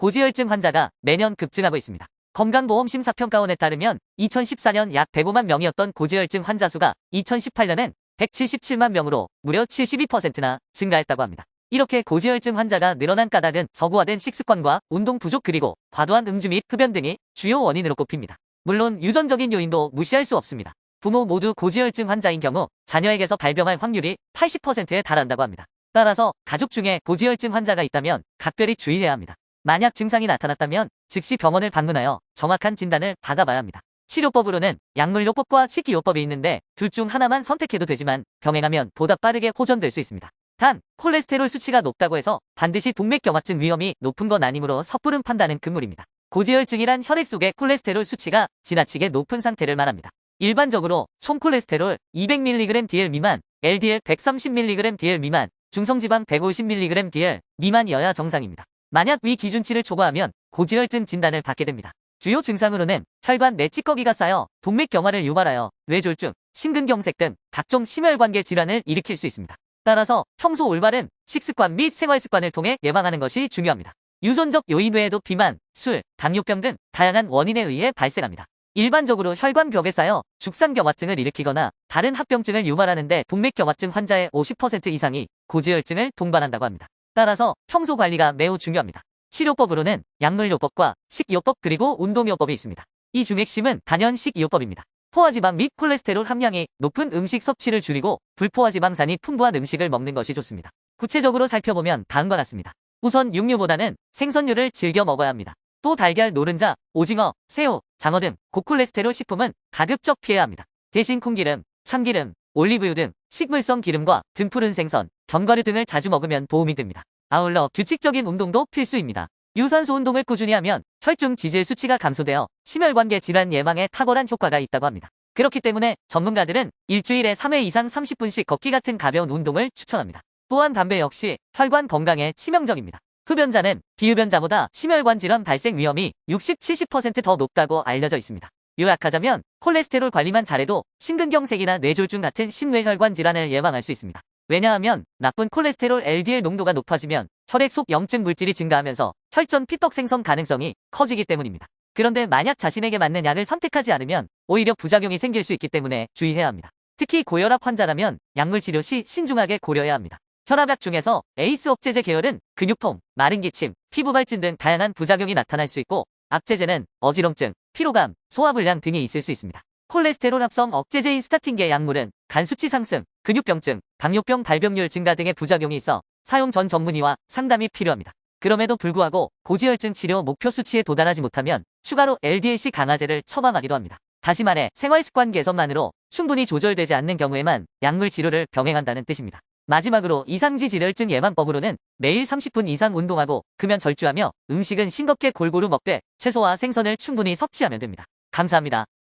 고지혈증 환자가 매년 급증하고 있습니다. 건강보험심사평가원에 따르면 2014년 약 105만 명이었던 고지혈증 환자 수가 2018년엔 177만 명으로 무려 72%나 증가했다고 합니다. 이렇게 고지혈증 환자가 늘어난 까닭은 저구화된 식습관과 운동 부족 그리고 과도한 음주 및 흡연 등이 주요 원인으로 꼽힙니다. 물론 유전적인 요인도 무시할 수 없습니다. 부모 모두 고지혈증 환자인 경우 자녀에게서 발병할 확률이 80%에 달한다고 합니다. 따라서 가족 중에 고지혈증 환자가 있다면 각별히 주의해야 합니다. 만약 증상이 나타났다면 즉시 병원을 방문하여 정확한 진단을 받아봐야 합니다. 치료법으로는 약물요법과 식이요법이 있는데 둘 중 하나만 선택해도 되지만 병행하면 보다 빠르게 호전될 수 있습니다. 단, 콜레스테롤 수치가 높다고 해서 반드시 동맥경화증 위험이 높은 건 아니므로 섣부른 판단은 금물입니다. 고지혈증이란 혈액 속의 콜레스테롤 수치가 지나치게 높은 상태를 말합니다. 일반적으로 총 콜레스테롤 200mg/dl 미만, LDL 130mg/dl 미만, 중성지방 150mg/dl 미만이어야 정상입니다. 만약 위 기준치를 초과하면 고지혈증 진단을 받게 됩니다. 주요 증상으로는 혈관 내 찌꺼기가 쌓여 동맥경화를 유발하여 뇌졸중, 심근경색 등 각종 심혈관계 질환을 일으킬 수 있습니다. 따라서 평소 올바른 식습관 및 생활습관을 통해 예방하는 것이 중요합니다. 유전적 요인 외에도 비만, 술, 당뇨병 등 다양한 원인에 의해 발생합니다. 일반적으로 혈관벽에 쌓여 죽상경화증을 일으키거나 다른 합병증을 유발하는데 동맥경화증 환자의 50% 이상이 고지혈증을 동반한다고 합니다. 따라서 평소 관리가 매우 중요합니다. 치료법으로는 약물요법과 식이요법 그리고 운동요법이 있습니다. 이 중 핵심은 단연 식이요법입니다. 포화지방 및 콜레스테롤 함량이 높은 음식 섭취를 줄이고 불포화지방산이 풍부한 음식을 먹는 것이 좋습니다. 구체적으로 살펴보면 다음과 같습니다. 우선 육류보다는 생선류를 즐겨 먹어야 합니다. 또 달걀, 노른자, 오징어, 새우, 장어 등 고콜레스테롤 식품은 가급적 피해야 합니다. 대신 콩기름, 참기름, 올리브유 등 식물성 기름과 등푸른 생선, 견과류 등을 자주 먹으면 도움이 됩니다. 아울러 규칙적인 운동도 필수입니다. 유산소 운동을 꾸준히 하면 혈중 지질 수치가 감소되어 심혈관계 질환 예방에 탁월한 효과가 있다고 합니다. 그렇기 때문에 전문가들은 일주일에 3회 이상 30분씩 걷기 같은 가벼운 운동을 추천합니다. 또한 담배 역시 혈관 건강에 치명적입니다. 흡연자는 비흡연자보다 심혈관 질환 발생 위험이 60-70% 더 높다고 알려져 있습니다. 요약하자면 콜레스테롤 관리만 잘해도 심근경색이나 뇌졸중 같은 심뇌혈관 질환을 예방할 수 있습니다. 왜냐하면 나쁜 콜레스테롤 LDL 농도가 높아지면 혈액 속 염증 물질이 증가하면서 혈전 피떡 생성 가능성이 커지기 때문입니다. 그런데 만약 자신에게 맞는 약을 선택하지 않으면 오히려 부작용이 생길 수 있기 때문에 주의해야 합니다. 특히 고혈압 환자라면 약물 치료 시 신중하게 고려해야 합니다. 혈압약 중에서 에이스 억제제 계열은 근육통, 마른 기침, 피부 발진 등 다양한 부작용이 나타날 수 있고 악제제는 어지럼증, 피로감, 소화불량 등이 있을 수 있습니다. 콜레스테롤 합성 억제제인 스타틴계 약물은 간 수치 상승, 근육병증, 당뇨병 발병률 증가 등의 부작용이 있어 사용 전 전문의와 상담이 필요합니다. 그럼에도 불구하고 고지혈증 치료 목표 수치에 도달하지 못하면 추가로 LDLC 강화제를 처방하기도 합니다. 다시 말해 생활습관 개선만으로 충분히 조절되지 않는 경우에만 약물 치료를 병행한다는 뜻입니다. 마지막으로 이상지 질혈증 예방법으로는 매일 30분 이상 운동하고 금연 절주하며 음식은 싱겁게 골고루 먹되 채소와 생선을 충분히 섭취하면 됩니다. 감사합니다.